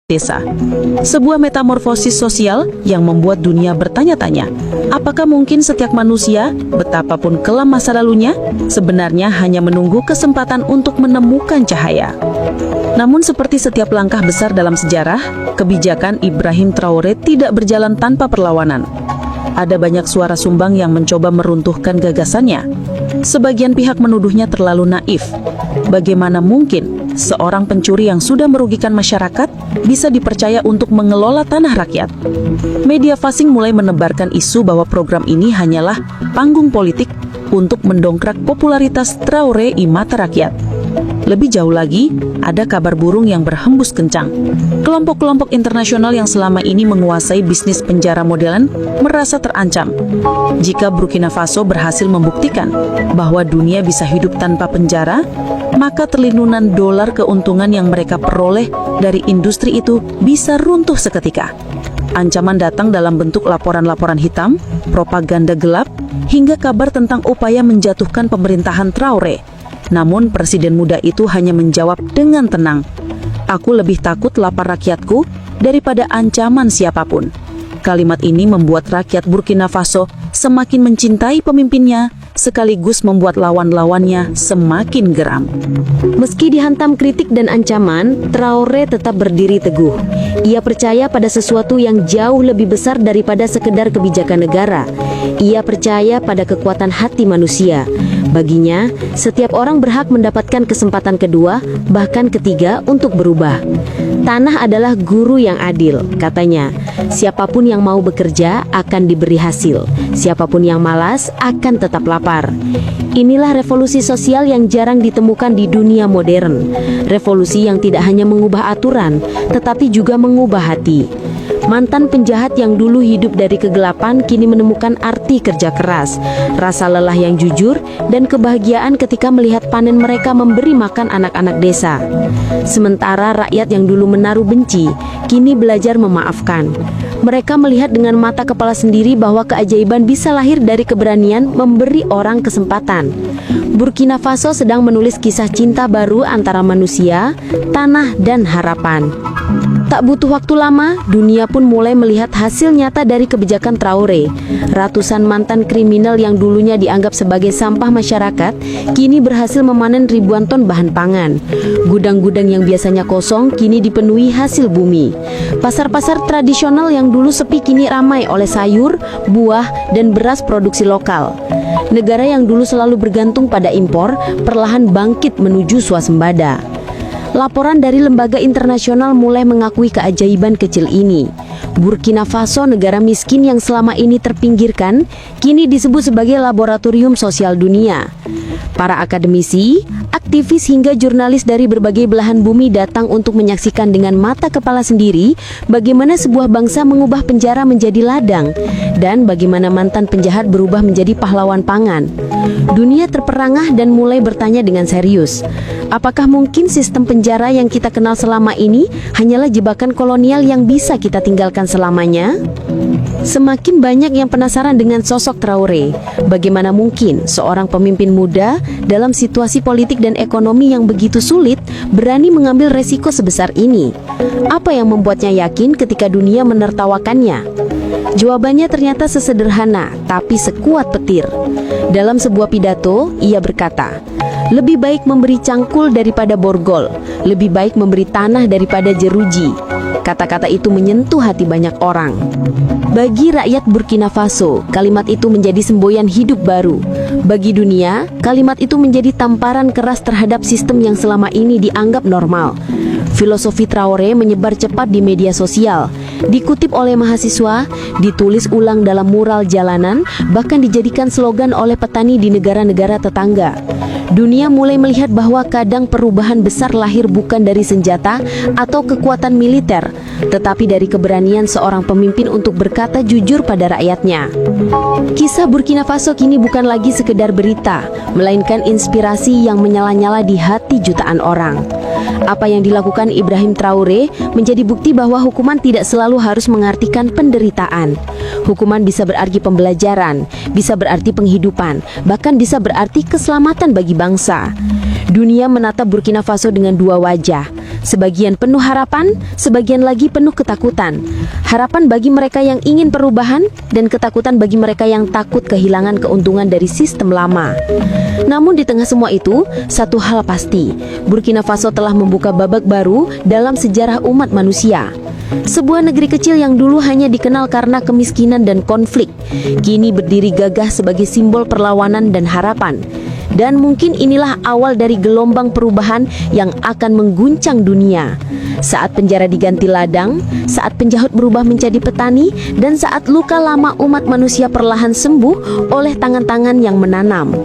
desa. Sebuah metamorfosis sosial yang membuat dunia bertanya-tanya, apakah mungkin setiap manusia, betapapun kelam masa lalunya, sebenarnya hanya menunggu kesempatan untuk menemukan cahaya. Namun seperti setiap langkah besar dalam sejarah, kebijakan Ibrahim Traoré tidak berjalan tanpa perlawanan. Ada banyak suara sumbang yang mencoba meruntuhkan gagasannya. Sebagian pihak menuduhnya terlalu naif. Bagaimana mungkin seorang pencuri yang sudah merugikan masyarakat bisa dipercaya untuk mengelola tanah rakyat? Media fasing mulai menebarkan isu bahwa program ini hanyalah panggung politik untuk mendongkrak popularitas Traoré di mata rakyat. Lebih jauh lagi, ada kabar burung yang berhembus kencang. Kelompok-kelompok internasional yang selama ini menguasai bisnis penjara modern merasa terancam. Jika Burkina Faso berhasil membuktikan bahwa dunia bisa hidup tanpa penjara, maka triliunan dolar keuntungan yang mereka peroleh dari industri itu bisa runtuh seketika. Ancaman datang dalam bentuk laporan-laporan hitam, propaganda gelap, hingga kabar tentang upaya menjatuhkan pemerintahan Traoré. Namun presiden muda itu hanya menjawab dengan tenang, "Aku lebih takut lapar rakyatku daripada ancaman siapapun." Kalimat ini membuat rakyat Burkina Faso semakin mencintai pemimpinnya, sekaligus membuat lawan-lawannya semakin geram. Meski dihantam kritik dan ancaman, Traoré tetap berdiri teguh. Ia percaya pada sesuatu yang jauh lebih besar daripada sekedar kebijakan negara. Ia percaya pada kekuatan hati manusia. Baginya, setiap orang berhak mendapatkan kesempatan kedua, bahkan ketiga untuk berubah. Tanah adalah guru yang adil, katanya. Siapapun yang mau bekerja akan diberi hasil. Siapapun yang malas akan tetap lapar. Inilah revolusi sosial yang jarang ditemukan di dunia modern. Revolusi yang tidak hanya mengubah aturan, tetapi juga mengubah hati. Mantan penjahat yang dulu hidup dari kegelapan kini menemukan arti kerja keras, rasa lelah yang jujur, dan kebahagiaan ketika melihat panen mereka memberi makan anak-anak desa. Sementara rakyat yang dulu menaruh benci, kini belajar memaafkan. Mereka melihat dengan mata kepala sendiri bahwa keajaiban bisa lahir dari keberanian memberi orang kesempatan. Burkina Faso sedang menulis kisah cinta baru antara manusia, tanah, dan harapan. Tak butuh waktu lama, dunia pun mulai melihat hasil nyata dari kebijakan Traoré. Ratusan mantan kriminal yang dulunya dianggap sebagai sampah masyarakat, kini berhasil memanen ribuan ton bahan pangan. Gudang-gudang yang biasanya kosong, kini dipenuhi hasil bumi. Pasar-pasar tradisional yang dulu sepi kini ramai oleh sayur, buah, dan beras produksi lokal. Negara yang dulu selalu bergantung pada impor, perlahan bangkit menuju swasembada. Laporan dari lembaga internasional mulai mengakui keajaiban kecil ini. Burkina Faso, negara miskin yang selama ini terpinggirkan, kini disebut sebagai laboratorium sosial dunia. Para akademisi, aktivis hingga jurnalis dari berbagai belahan bumi datang untuk menyaksikan dengan mata kepala sendiri bagaimana sebuah bangsa mengubah penjara menjadi ladang dan bagaimana mantan penjahat berubah menjadi pahlawan pangan. Dunia terperangah dan mulai bertanya dengan serius, apakah mungkin sistem penjara yang kita kenal selama ini hanyalah jebakan kolonial yang bisa kita tinggalkan selamanya? Semakin banyak yang penasaran dengan sosok Traoré. Bagaimana mungkin seorang pemimpin muda dalam situasi politik dan ekonomi yang begitu sulit berani mengambil resiko sebesar ini? Apa yang membuatnya yakin ketika dunia menertawakannya? Jawabannya ternyata sesederhana, tapi sekuat petir. Dalam sebuah pidato, ia berkata, "Lebih baik memberi cangkul daripada borgol, lebih baik memberi tanah daripada jeruji." Kata-kata itu menyentuh hati banyak orang. Bagi rakyat Burkina Faso, kalimat itu menjadi semboyan hidup baru. Bagi dunia, kalimat itu menjadi tamparan keras terhadap sistem yang selama ini dianggap normal. Filosofi Traoré menyebar cepat di media sosial, dikutip oleh mahasiswa, ditulis ulang dalam mural jalanan, bahkan dijadikan slogan oleh petani di negara-negara tetangga. Dunia mulai melihat bahwa kadang perubahan besar lahir bukan dari senjata atau kekuatan militer, tetapi dari keberanian seorang pemimpin untuk berkata jujur pada rakyatnya. Kisah Burkina Faso kini bukan lagi sekedar berita, melainkan inspirasi yang menyala-nyala di hati jutaan orang. Apa yang dilakukan Ibrahim Traoré menjadi bukti bahwa hukuman tidak selalu harus mengartikan penderitaan. Hukuman bisa berarti pembelajaran, bisa berarti penghidupan, bahkan bisa berarti keselamatan bagi bangsa. Dunia menatap Burkina Faso dengan dua wajah. Sebagian penuh harapan, sebagian lagi penuh ketakutan. Harapan bagi mereka yang ingin perubahan dan ketakutan bagi mereka yang takut kehilangan keuntungan dari sistem lama. Namun di tengah semua itu, satu hal pasti, Burkina Faso telah membuka babak baru dalam sejarah umat manusia. Sebuah negeri kecil yang dulu hanya dikenal karena kemiskinan dan konflik, kini berdiri gagah sebagai simbol perlawanan dan harapan. Dan mungkin inilah awal dari gelombang perubahan yang akan mengguncang dunia. Saat penjara diganti ladang, saat penjahut berubah menjadi petani, dan saat luka lama umat manusia perlahan sembuh oleh tangan-tangan yang menanam.